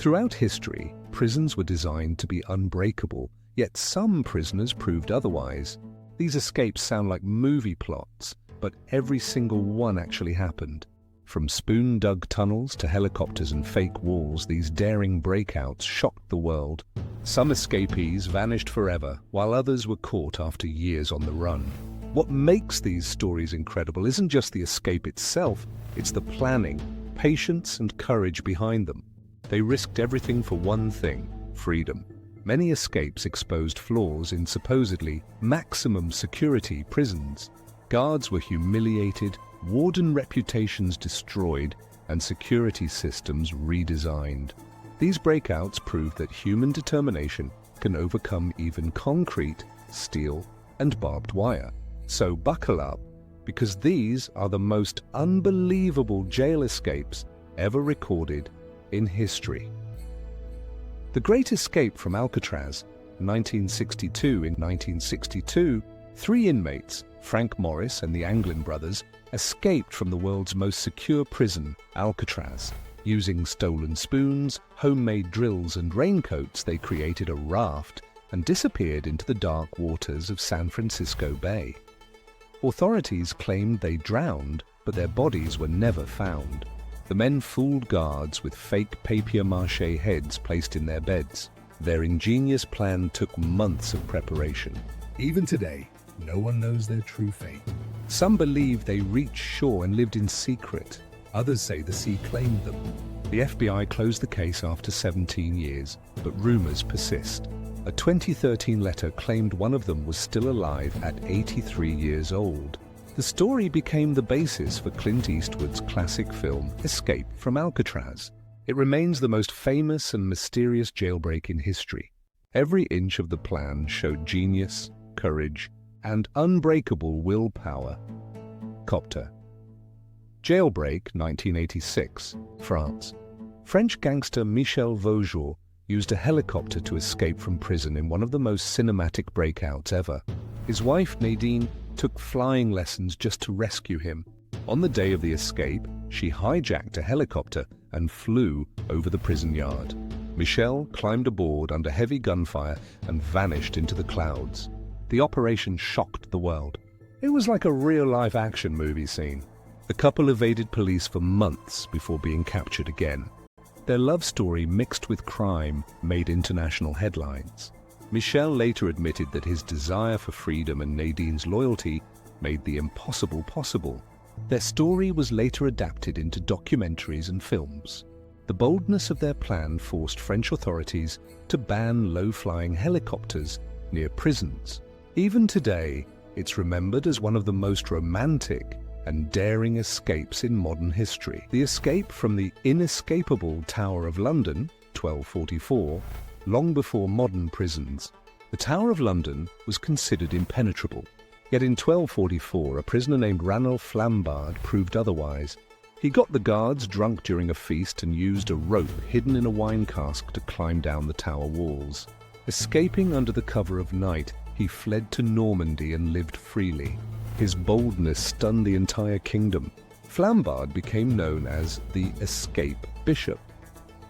Throughout history, prisons were designed to be unbreakable, yet some prisoners proved otherwise. These escapes sound like movie plots, but every single one actually happened. From spoon-dug tunnels to helicopters and fake walls, these daring breakouts shocked the world. Some escapees vanished forever, while others were caught after years on the run. What makes these stories incredible isn't just the escape itself, it's the planning, patience, and courage behind them. They risked everything for one thing: freedom. Many escapes exposed flaws in supposedly maximum security prisons. Guards were humiliated, warden reputations destroyed, and security systems redesigned. These breakouts prove that human determination can overcome even concrete, steel, and barbed wire. So buckle up, because these are the most unbelievable jail escapes ever recorded in history. The Great Escape from Alcatraz, 1962. In 1962, 3 inmates, Frank Morris and the Anglin brothers, escaped from the world's most secure prison, Alcatraz. Using stolen spoons, homemade drills, and raincoats, they created a raft and disappeared into the dark waters of San Francisco Bay. Authorities claimed they drowned, but their bodies were never found. The men fooled guards with fake papier-mâché heads placed in their beds. Their ingenious plan took months of preparation. Even today, no one knows their true fate. Some believe they reached shore and lived in secret. Others say the sea claimed them. The FBI closed the case after 17 years, but rumors persist. A 2013 letter claimed one of them was still alive at 83 years old. The story became the basis for Clint Eastwood's classic film, Escape from Alcatraz. It remains the most famous and mysterious jailbreak in history. Every inch of the plan showed genius, courage, and unbreakable willpower. Copter. Jailbreak, 1986, France. French gangster Michel Vaujour used a helicopter to escape from prison in one of the most cinematic breakouts ever. His wife, Nadine, took flying lessons just to rescue him. On the day of the escape, she hijacked a helicopter and flew over the prison yard. Michel climbed aboard under heavy gunfire and vanished into the clouds. The operation shocked the world. It was like a real-life action movie scene. The couple evaded police for months before being captured again. Their love story, mixed with crime, made international headlines. Michel later admitted that his desire for freedom and Nadine's loyalty made the impossible possible. Their story was later adapted into documentaries and films. The boldness of their plan forced French authorities to ban low-flying helicopters near prisons. Even today, it's remembered as one of the most romantic and daring escapes in modern history. The escape from the inescapable Tower of London, 1244, long before modern prisons. The Tower of London was considered impenetrable. Yet in 1244, a prisoner named Ranulph Flambard proved otherwise. He got the guards drunk during a feast and used a rope hidden in a wine cask to climb down the tower walls. Escaping under the cover of night, he fled to Normandy and lived freely. His boldness stunned the entire kingdom. Flambard became known as the Escape Bishop.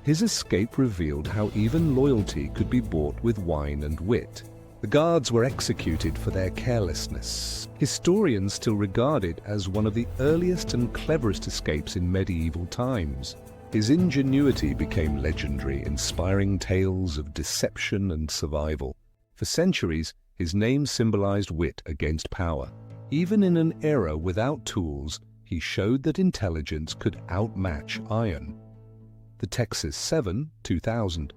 His escape revealed how even loyalty could be bought with wine and wit. The guards were executed for their carelessness. Historians still regard it as one of the earliest and cleverest escapes in medieval times. His ingenuity became legendary, inspiring tales of deception and survival. For centuries, his name symbolized wit against power. Even in an era without tools, he showed that intelligence could outmatch iron. The Texas 7, 2000.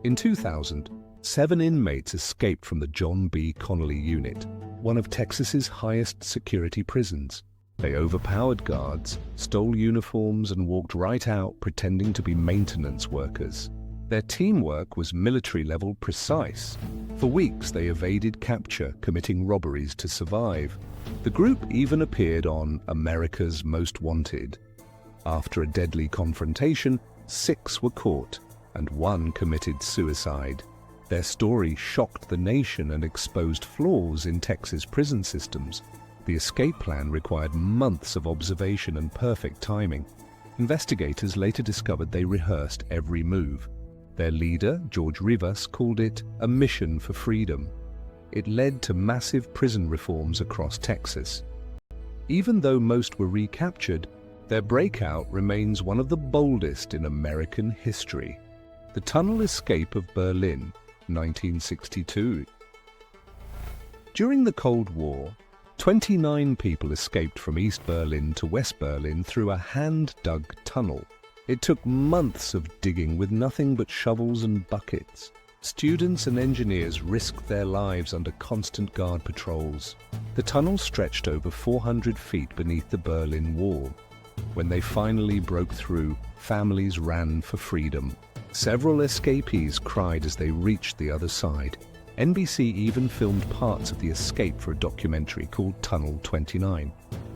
In 2000, 7 inmates escaped from the John B. Connolly Unit, one of Texas's highest security prisons. They overpowered guards, stole uniforms, and walked right out pretending to be maintenance workers. Their teamwork was military-level precise. For weeks, they evaded capture, committing robberies to survive. The group even appeared on America's Most Wanted. After a deadly confrontation, 6 were caught, and 1 committed suicide. Their story shocked the nation and exposed flaws in Texas prison systems. The escape plan required months of observation and perfect timing. Investigators later discovered they rehearsed every move. Their leader, George Rivas, called it a mission for freedom. It led to massive prison reforms across Texas. Even though most were recaptured, their breakout remains one of the boldest in American history. The tunnel escape of Berlin, 1962. During the Cold War, 29 people escaped from East Berlin to West Berlin through a hand-dug tunnel. It took months of digging with nothing but shovels and buckets. Students and engineers risked their lives under constant guard patrols. The tunnel stretched over 400 feet beneath the Berlin Wall. When they finally broke through, families ran for freedom. Several escapees cried as they reached the other side. NBC even filmed parts of the escape for a documentary called Tunnel 29.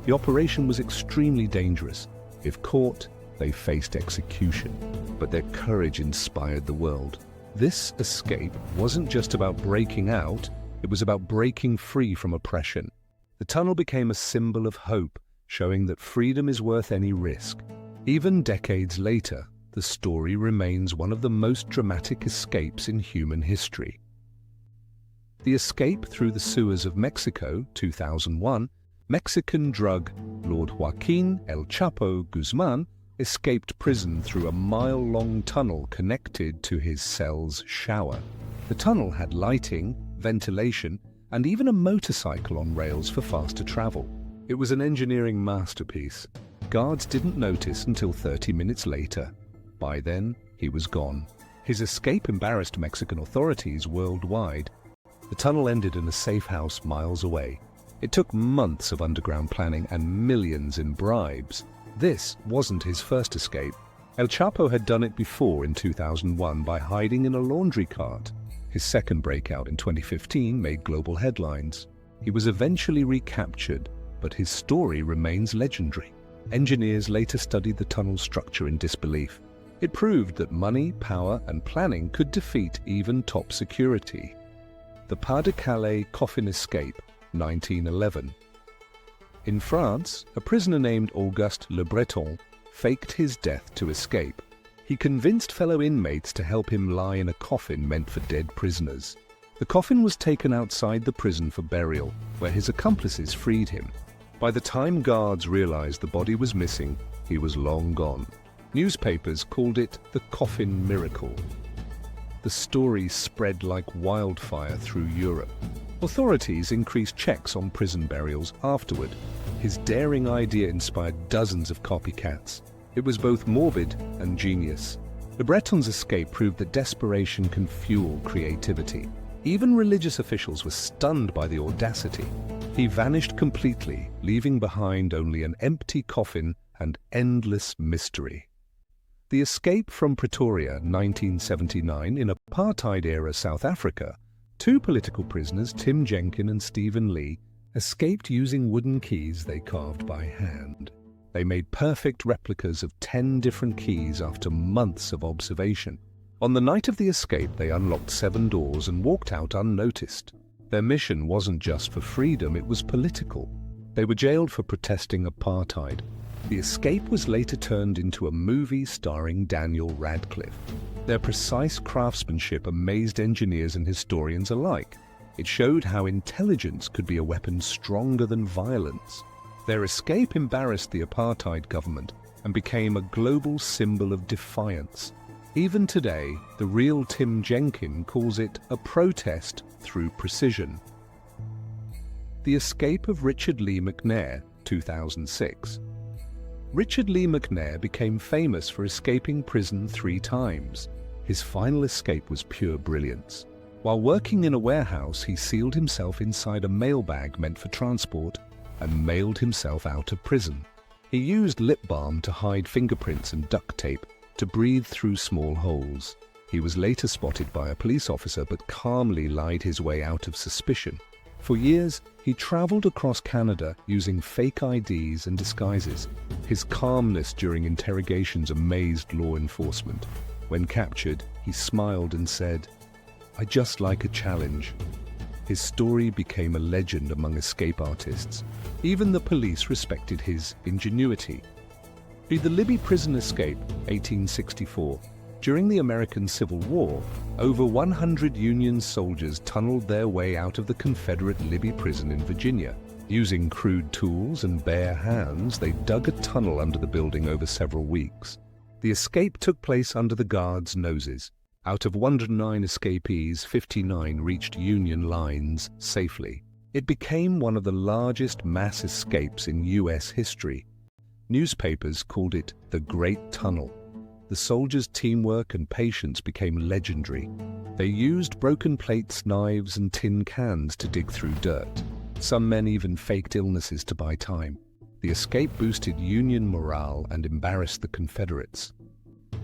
The operation was extremely dangerous. If caught, they faced execution. But their courage inspired the world. This escape wasn't just about breaking out, it was about breaking free from oppression. The tunnel became a symbol of hope, showing that freedom is worth any risk. Even decades later, the story remains one of the most dramatic escapes in human history. The escape through the sewers of Mexico, 2001, Mexican drug Lord Joaquin El Chapo Guzman escaped prison through a mile-long tunnel connected to his cell's shower. The tunnel had lighting, ventilation, and even a motorcycle on rails for faster travel. It was an engineering masterpiece. Guards didn't notice until 30 minutes later. By then, he was gone. His escape embarrassed Mexican authorities worldwide. The tunnel ended in a safe house miles away. It took months of underground planning and millions in bribes. This wasn't his first escape. El Chapo had done it before in 2001 by hiding in a laundry cart. His second breakout in 2015 made global headlines. He was eventually recaptured, but his story remains legendary. Engineers later studied the tunnel's structure in disbelief. It proved that money, power, and planning could defeat even top security. The Pas-de-Calais coffin escape, 1911. In France, a prisoner named Auguste Le Breton faked his death to escape. He convinced fellow inmates to help him lie in a coffin meant for dead prisoners. The coffin was taken outside the prison for burial, where his accomplices freed him. By the time guards realized the body was missing, he was long gone. Newspapers called it the coffin miracle. The story spread like wildfire through Europe. Authorities increased checks on prison burials afterward. His daring idea inspired dozens of copycats. It was both morbid and genius. Le Breton's escape proved that desperation can fuel creativity. Even religious officials were stunned by the audacity. He vanished completely, leaving behind only an empty coffin and endless mystery. The escape from Pretoria, 1979, in apartheid-era South Africa, two political prisoners, Tim Jenkin and Stephen Lee, escaped using wooden keys they carved by hand. They made perfect replicas of 10 different keys after months of observation. On the night of the escape, they unlocked 7 doors and walked out unnoticed. Their mission wasn't just for freedom, it was political. They were jailed for protesting apartheid. The escape was later turned into a movie starring Daniel Radcliffe. Their precise craftsmanship amazed engineers and historians alike. It showed how intelligence could be a weapon stronger than violence. Their escape embarrassed the apartheid government and became a global symbol of defiance. Even today, the real Tim Jenkin calls it a protest through precision. The escape of Richard Lee McNair, 2006. Richard Lee McNair became famous for escaping prison 3 times. His final escape was pure brilliance. While working in a warehouse, he sealed himself inside a mail bag meant for transport and mailed himself out of prison. He used lip balm to hide fingerprints and duct tape to breathe through small holes. He was later spotted by a police officer but calmly lied his way out of suspicion. For years, he traveled across Canada using fake IDs and disguises. His calmness during interrogations amazed law enforcement. When captured, he smiled and said, "I just like a challenge." His story became a legend among escape artists. Even the police respected his ingenuity. The Libby prison escape, 1864. During the American Civil War, over 100 Union soldiers tunneled their way out of the Confederate Libby prison in Virginia. Using crude tools and bare hands, they dug a tunnel under the building over several weeks. The escape took place under the guards' noses. Out of 109 escapees, 59 reached Union lines safely. It became one of the largest mass escapes in U.S. history. Newspapers called it the Great Tunnel. The soldiers' teamwork and patience became legendary. They used broken plates, knives, and tin cans to dig through dirt. Some men even faked illnesses to buy time. The escape boosted Union morale and embarrassed the Confederates.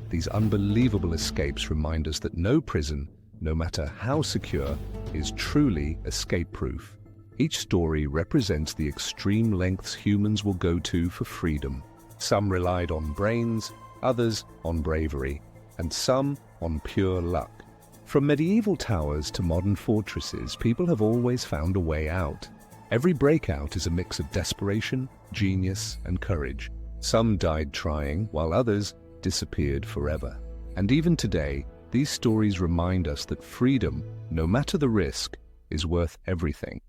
These unbelievable escapes remind us that no prison, no matter how secure, is truly escape-proof. Each story represents the extreme lengths humans will go to for freedom. Some relied on brains, others on bravery, and some on pure luck. From medieval towers to modern fortresses, people have always found a way out. Every breakout is a mix of desperation, genius, and courage. Some died trying, while others disappeared forever. And even today, these stories remind us that freedom, no matter the risk, is worth everything.